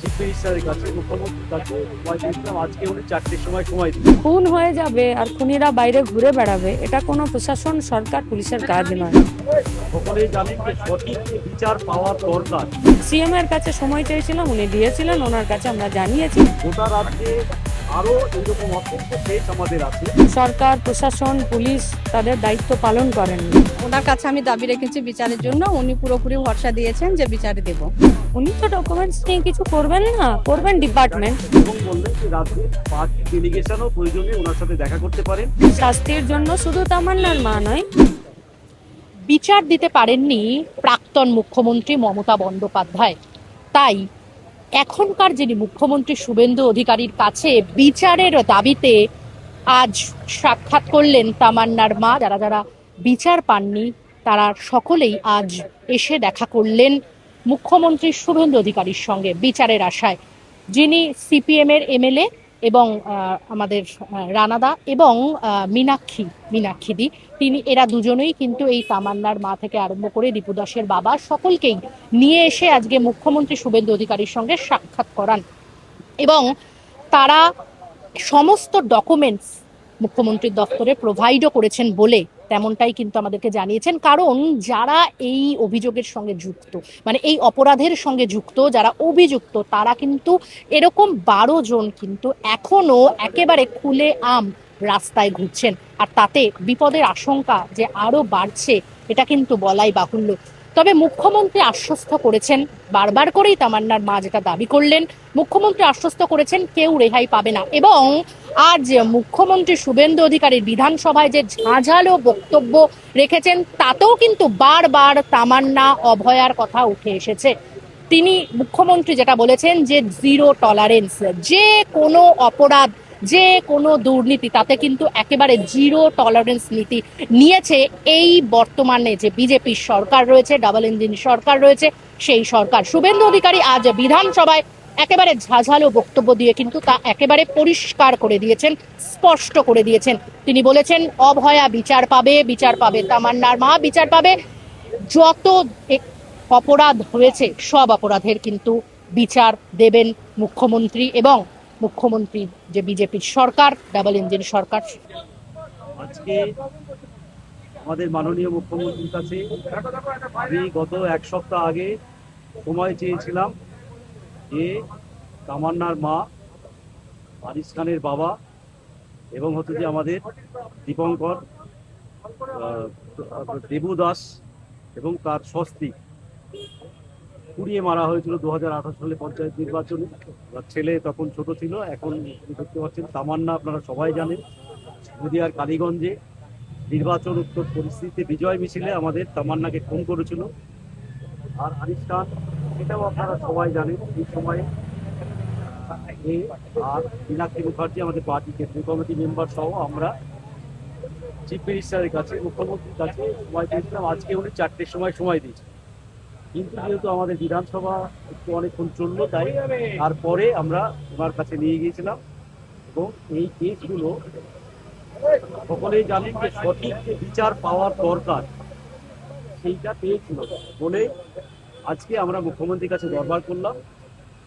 Chief মিনিস্টারের কাছে, মুখ্যমন্ত্রীর কাছে সময় দিয়েছিলাম। আজকে উনি 4টের সময় দিয়েছেন। খুন হয়ে যাবে আর খুনিরা বাইরে ঘুরে বেড়াবে, এটা কোনো প্রশাসন, সরকার, পুলিশের কাজ নয়। সকলেই জানেন যে সঠিক বিচার পাওয়ার দরকার। সিএম এর কাছে সময় চেয়েছিলাম, উনি দিয়েছিলেন, ওনার কাছে আমরা জানিয়েছি। গোটা রাজ্যে আরো এইরকম অসংখ্য কেস আমাদের আছে। সরকার, প্রশাসন, পুলিশ তাদের দায়িত্ব পালন করেননি। ওনার কাছে আমি দাবি রেখেছি বিচারের জন্য। উনি পুরোপুরি ভরসা দিয়েছেন যে বিচারে দেব। উনি তো ডকুমেন্টস নিয়ে কিছু করবেন না, করবেন ডিপার্টমেন্ট। এবং বললেন যে রাজ্যের পার্টি ডেলিগেশনও প্রয়োজনে ওনার সাথে দেখা করতে পারেন। শাস্তির জন্য শুধু তামান্নার মা নয়, বিচার দিতে পারেননি প্রাক্তন মুখ্যমন্ত্রী মমতা বন্দ্যোপাধ্যায়। তাই এখনকার যিনি মুখ্যমন্ত্রী শুভেন্দু অধিকারীর কাছে বিচারের দাবিতে আজ সাক্ষাৎ করলেন তামান্নার মা। যারা যারা বিচার পাননি তারা সকলেই আজ এসে দেখা করলেন মুখ্যমন্ত্রী শুভেন্দু অধিকারীর সঙ্গে বিচারের আশায়। যিনি সিপিএম এর এমএলএ এবং আমাদের রানাদা এবং মীনাক্ষী তিনি, এরা দুজনেই কিন্তু এই তামান্নার মা থেকে আরম্ভ করে দীপু দাসের বাবা সকলকেই নিয়ে এসে আজকে মুখ্যমন্ত্রী শুভেন্দু অধিকারীর সঙ্গে সাক্ষাৎ করান এবং তারা সমস্ত ডকুমেন্টস মুখ্যমন্ত্রীর দপ্তরে প্রোভাইডও করেছেন বলে তেমনটাই কিন্তু আমাদেরকে জানিয়েছেন। কারণ যারা এই অভিযোগের সঙ্গে যুক্ত, মানে এই অপরাধের সঙ্গে যুক্ত, যারা অভিযুক্ত, তারা কিন্তু এরকম 12 জন কিন্তু এখনো একেবারে খুলে আম রাস্তায় ঘুরছেন। আর তাতে বিপদের আশঙ্কা যে আরো বাড়ছে এটা কিন্তু বলাই বাহুল্য। তবে মুখ্যমন্ত্রী আশ্বস্ত করেছেন, বারবার করেই তামান্নার মা যেটা দাবি করলেন, মুখ্যমন্ত্রী আশ্বস্ত করেছেন কেউ রেহাই পাবে না। এবং আজ মুখ্যমন্ত্রী শুভেন্দু অধিকারীর বিধানসভায় যে ঝাঁঝালো বক্তব্য রেখেছেন তাতেও কিন্তু বারবার তামান্না অভয়ার কথা উঠে এসেছে। তিনি মুখ্যমন্ত্রী যেটা বলেছেন যে জিরো টলারেন্স, যে কোনো অপরাধ, যে কোনো দুর্নীতি, তাতে কিন্তু একেবারে জিরো টলারেন্স নীতি নিয়েছে এই বর্তমানে যে বিজেপির সরকার রয়েছে, ডাবল ইঞ্জিন সরকার রয়েছে, সেই সরকার। শুভেন্দু অধিকারী আজ বিধানসভায় একেবারে ঝাঝালো বক্তব্য দিয়ে কিন্তু তা একেবারে পরিষ্কার করে দিয়েছেন, স্পষ্ট করে দিয়েছেন। তিনি বলেছেন অভয়া বিচার পাবে, বিচার পাবে তামান্নার মা, বিচার পাবে। যত অপরাধ হয়েছে সব অপরাধের কিন্তু বিচার দেবেন মুখ্যমন্ত্রী এবং মুখ্যমন্ত্রী যে বিজেপির সরকার, ডাবল ইঞ্জিন সরকার। আজকে আমাদের মাননীয় মুখ্যমন্ত্রীর কাছে আমি গত 1 সপ্তাহ আগে সময় চেয়েছিলাম যে তামান্নার মা, আরিস খানের বাবা এবং হচ্ছে যে আমাদের দীপঙ্কর দেবু দাস এবং তার স্বস্তি পুড়িয়ে মারা হয়েছিল 2018 সালে পঞ্চায়েত নির্বাচনে। তার ছেলে তখন ছোট ছিল। এখন দেখতে পাচ্ছেন তামান্না, আপনারা সবাই জানেন, নদিয়ার কালীগঞ্জে নির্বাচন উত্তর পরিস্থিতিতে বিজয় মিছিলে আমাদের তামান্নাকে খুন করেছিল। আর আরিস খান, এটাও আপনারা সবাই জানেন, এই সময়ে আর মীনাক্ষী মুখার্জি, আমাদের পার্টি কেন্দ্রীয় কমিটি মেম্বার সহ আমরা চিফ মিনিস্টারের কাছে, মুখ্যমন্ত্রীর কাছে সময় দিয়েছিলাম। আজকে উনি 4টের সময় দিয়েছেন। কিন্তু যেহেতু আমাদের বিধানসভা একটু অনেকক্ষণ চললো, তাই তারপরে আমরা ওনার কাছে নিয়ে গিয়েছিলাম। এবং এই কেসগুলো সকলেই জানেন যে সঠিক যে বিচার পাওয়ার দরকার সেইটা পেয়েছিল বলে আজকে আমরা মুখ্যমন্ত্রীর কাছে দরবার করলাম।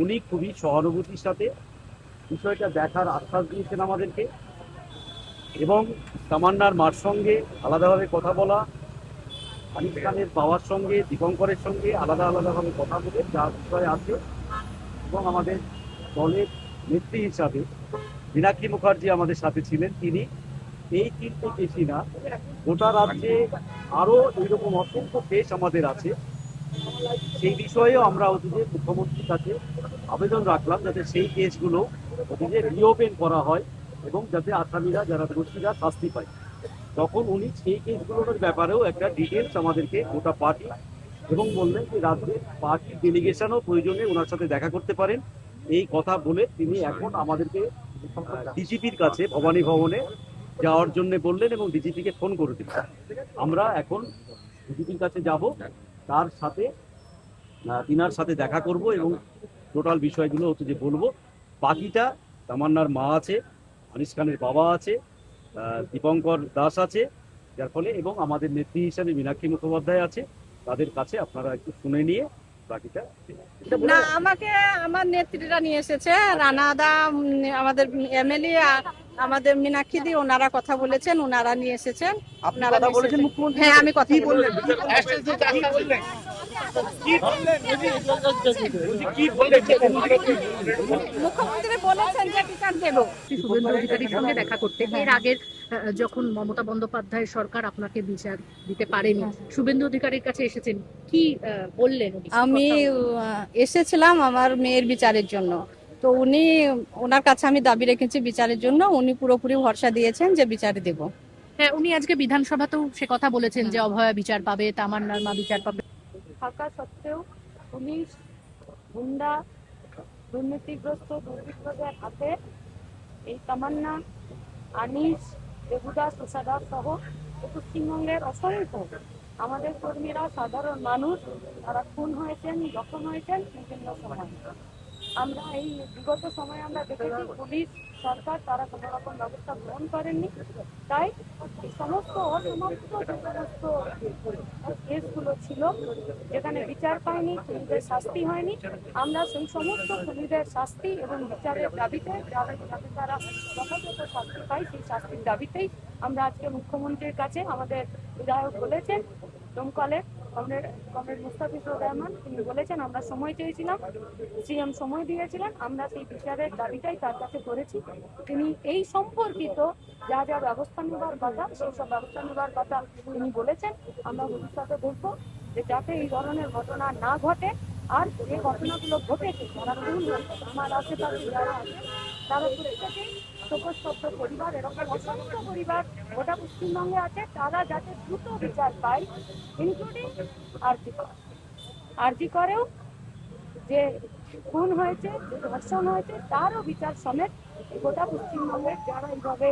উনি খুবই সহানুভূতির সাথে বিষয়টা দেখার আশ্বাস দিয়েছেন আমাদেরকে এবং তামান্নার মার সঙ্গে আলাদাভাবে কথা বলা, আরিফ খানের বাবার সঙ্গে, দীপঙ্করের সঙ্গে আলাদা আলাদাভাবে কথা বলে যা বিষয় আছে, এবং আমাদের দলের নেত্রী হিসাবে মীনাক্ষী মুখার্জি আমাদের সাথে ছিলেন। তিনি এই 3টে কেসই না, গোটা রাজ্যে আরো এইরকম অসংখ্য কেস আমাদের আছে, সেই বিষয়েও আমরা অতীতে মুখ্যমন্ত্রীর কাছে আবেদন রাখলাম যাতে সেই কেসগুলো অতীতে রিওপেন করা হয় এবং যাতে আসামিরা, যারা দোষীরা, শাস্তি পায়। তখন উনি সেই কেসগুলোর ব্যাপারেও একটা ডিটেলস আমাদেরকে গোটা পার্টি এবং বললেন যে রাজ্যের পার্টির ডেলিগেশনও প্রয়োজনে ওনার সাথে দেখা করতে পারেন। এই কথা বলে তিনি এখন আমাদেরকে ডিজিপির কাছে ভবানী ভবনে যাওয়ার জন্য বললেন এবং ডিজিপিকে ফোন করে দিলেন। আমরা এখন ডিজিপির কাছে যাব, তার সাথে তিনার সাথে দেখা করব এবং টোটাল বিষয়গুলো হচ্ছে যে বলবো। বাকিটা তামান্নার মা আছে, আনিস খানের বাবা আছে, দীপঙ্কর দাস আছে, যার ফলে এবং আমাদের নেত্রী হিসাবে মীনাক্ষী মুখোপাধ্যায় আছে, তাদের কাছে আপনারা একটু শুনে নিয়ে বাকিটা এটা বলে না, আমাকে আমার নেত্রীরা নিয়ে এসেছে, রানাদা, আমাদের এমএলএ, আমাদের মীনাক্ষী দি, ওনারা কথা বলেছেন, ওনারা নিয়ে এসেছেন। আপনি ওনারা কথা নিয়ে বলেছেন এসেছেন। মুখ্যমন্ত্রী হ্যাঁ, আমি কথা কি বলেছি। বললেন কি বললেন মুখ্যমন্ত্রী বলেছেন যে বিচার দেবো। শুভেন্দু অধিকারীর সঙ্গে দেখা করতে এর আগের যখন মমতা বন্দ্যোপাধ্যায় সরকার আপনাকে বিচার দিতে পারেনি, শুভেন্দু অধিকারীর কাছে এসেছেন, কি বললেন উনি? কি আমি কথা বললেন? এসেছিলাম আমার মেয়ের বিচারের জন্য। তো ওনার কাছে আমি দাবি রেখেছি বিচারের জন্য। উনি পুরোপুরি ভরসা দিয়েছেন যে বিচার দেব। হ্যাঁ, উনি আজকে বিধানসভাতেও সে কথা বলেছেন যে অভয়া বিচার পাবে, তামান্নার মা বিচার পাবে। থাকা সত্ত্বেও পুলিশ, গুন্ডা, দুর্নীতিগ্রস্ত দুর্বৃত্তদের হাতে এই তামান্না, আনিস, দেবুদাস, তুষাদা সহ পশ্চিমবঙ্গের অসংখ্য আমাদের কর্মীরা, সাধারণ মানুষ, তারা খুন হয়েছেন, জখম হয়েছেন বিভিন্ন সময়। আমরা এই বিগত সময়ে আমরা দেখেছি পুলিশ, সরকার তারা কোনো রকম ব্যবস্থা গ্রহণ করেননি। তাই এই সমস্ত অসমাপ্ত যে সমস্ত কেসগুলো ছিল যেখানে বিচার পায়নি, খুনিদের শাস্তি হয়নি, আমরা সেই সমস্ত খুনিদের শাস্তি এবং বিচারের দাবিতে যাতে তারা যথাযথ শাস্তি পায় সেই শাস্তির দাবিতেই আমরা আজকে মুখ্যমন্ত্রীর কাছে, আমাদের বিধায়ক বলেছেন দমকলের কমরেড মুস্তাফিজুর রহমান, তিনি বলেছেন আমরা সময় চেয়েছিলাম, সিএম সময় দিয়েছিলেন, আমরা সেই বিচারের দাবিটাই তার কাছে করেছি। তিনি এই সম্পর্কিত যা যা ব্যবস্থা নেবার কথা সেই সব ব্যবস্থা নেবার কথা তিনি বলেছেন। আমরা ভবিষ্যতে দেখব যে যাতে এই ধরনের ঘটনা না ঘটে, আর যে ঘটনাগুলো ঘটেছে যারা খুন হয়েছে আমার আশেপাশে যারা আছে তারা প্রত্যেকেই শোকস্তব্ধ পরিবার, এরকম অসংখ্য পরিবার গোটা পশ্চিমবঙ্গে আছে, তারা যাতে দ্রুত বিচার পায়, ইনক্লুডিং আরজি করেও যে খুন হয়েছে, যে ধর্ষণ হয়েছে, তারও বিচার সমেত গোটা পশ্চিমবঙ্গের যারা এইভাবে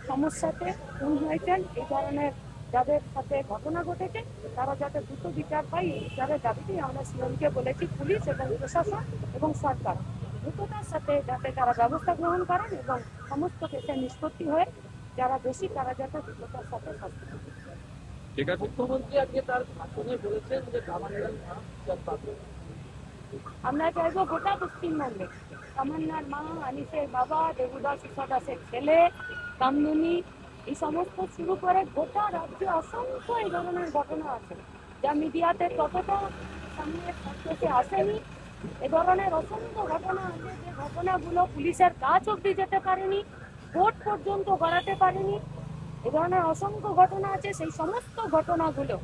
সমস্যাতে খুন হয়েছেন, এই ধরনের যাদের সাথে ঘটনা ঘটেছে, তারা যাতে দ্রুত বিচার পায় এই বিচারের দাবিতেই আমরা সিএমকে বলেছি পুলিশ এবং প্রশাসন এবং সরকার দ্রুততার সাথে যাতে তারা ব্যবস্থা গ্রহণ করেন এবং সমস্ত কেসের নিষ্পত্তি হয়ে যারা দোষী তারা যাতে দ্রুততার সাথে শাস্তি পান। ঠিক আছে, মুখ্যমন্ত্রী আজকে তার ভাষণে বলেছেন যে তামান্নার মা বিচার পাবে। আমরা চাইবো গোটা পশ্চিমবঙ্গে তামান্নার মা, আনিসের বাবা, দেবুদাস দাসের ছেলে, কামদুনি, এই সমস্ত শুরু করে গোটা রাজ্যে অসংখ্য এই ধরনের ঘটনা আছে যা মিডিয়াতে ততটা সামনে সামনে আসেনি। এ ধরনের অসংখ্য ঘটনা আছে যে ঘটনাগুলো পুলিশের কাজ অব্দি যেতে পারেনি, কোর্ট পর্যন্ত গড়াতে পারেনি। এ ধরনের অসংখ্য ঘটনা আছে, সেই সমস্ত ঘটনাগুলো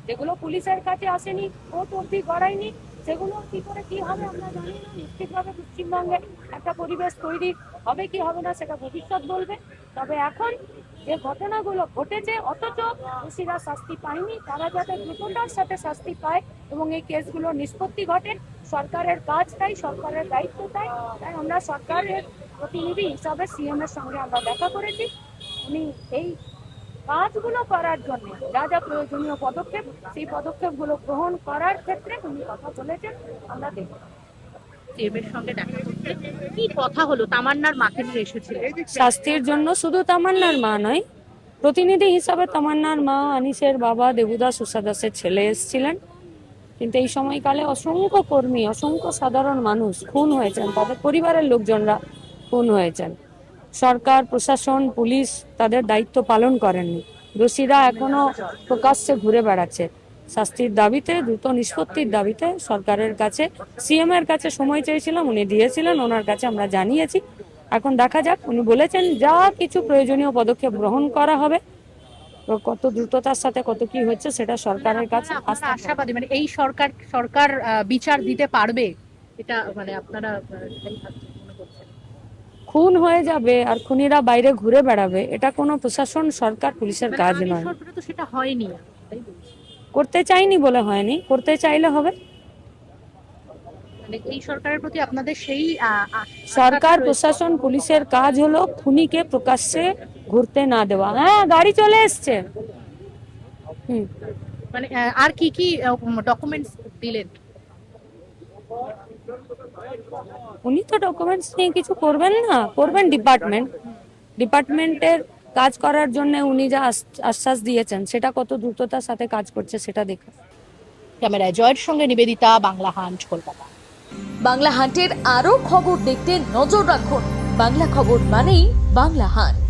যেগুলো পুলিশের কাছে আসেনি, কোর্ট অব্দি গড়ায়নি, সেগুলো কি করে কি হবে আমরা জানি না। নিশ্চিতভাবে পশ্চিমবঙ্গে একটা পরিবেশ তৈরি হবে কি হবে না সেটা ভবিষ্যৎ বলবে। তবে এখন যে ঘটনাগুলো ঘটেছে অথচ দোষীরা শাস্তি পায়নি, তারা যাতে দ্রুততার সাথে শাস্তি পায় এবং এই কেসগুলো নিষ্পত্তি ঘটে, সরকারের কাজ তাই, সরকারের দায়িত্ব তাই। তাই আমরা সরকারের প্রতিনিধি হিসাবে সিএম এর সঙ্গে আমরা দেখা করেছি। উনি এই কাজগুলো করার জন্য যা যা প্রয়োজনীয় পদক্ষেপ, সেই পদক্ষেপগুলো গ্রহণ করার ক্ষেত্রে উনি কথা বলেছেন, আমরা দেখব। সিএমের সঙ্গে দেখা করতে কি কথা হলো? তামান্নার মাকে নিয়ে এসেছিলেন। শাস্তির জন্য শুধু তামান্নার মা নয়, প্রতিনিধি হিসাবে তামান্নার মা, আনিসের বাবা, দেবুদাস দাসের ছেলে এসেছিলেন। কিন্তু এই সময়কালে অসংখ্য কর্মী, অসংখ্য সাধারণ মানুষ খুন হয়েছেন, তাদের পরিবারের লোকজনরা খুন হয়েছেন। সরকার, প্রশাসন, পুলিশ তাদের দায়িত্ব পালন করেননি। দোষীরা এখনো প্রকাশ্যে ঘুরে বেড়াচ্ছে। শাস্তির দাবিতে, দ্রুত নিষ্পত্তির দাবিতে সরকারের কাছে, সিএম এর কাছে সময় চেয়েছিলাম, উনি দিয়েছিলেন, ওনার কাছে আমরা জানিয়েছি। এখন দেখা যাক, উনি বলেছেন যা কিছু প্রয়োজনীয় পদক্ষেপ গ্রহণ করা হবে। তো কত দ্রুততার সাথে কত কি হচ্ছে সেটা সরকারের কাছে আপনারা আশাবাদী, মানে এই সরকার বিচার দিতে পারবে, এটা মানে আপনারা এটাই ভাবছেন, মনে করছেন? খুন হয়ে যাবে আর খুনিরা বাইরে ঘুরে বেড়াবে, এটা কোনো প্রশাসন, সরকার, পুলিশের মানে কাজ আগের নয়। সরকারে তো সেটা হয়নি, তাই বলছি। করতে চাইনি বলে হয়নি, করতে চাইলে হবে। মানে এই সরকারের প্রতি আপনাদের সেই সরকার, প্রশাসন, পুলিশের কাজ হলো খুনিকে প্রকাশ্যে ঘুরতে না দেওয়া। হ্যাঁ, গাড়ি চলে এসছে। মানে আর কি কি ডকুমেন্টস দিলেন? উনি তো ডকুমেন্টস নিয়ে কিছু করবেন না, করবেন ডিপার্টমেন্টের কাজ করার জন্য উনি যা আশ্বাস দিয়েছেন সেটা কত দ্রুততার সাথে কাজ করছে সেটা দেখুন। ক্যামেরায় জয়ের সঙ্গে নিবেদিতা, বাংলা হান্ট, কলকাতা। বাংলা হান্টের আরও খবর দেখতে নজর রাখুন। বাংলা খবর মানেই বাংলা হান্ট।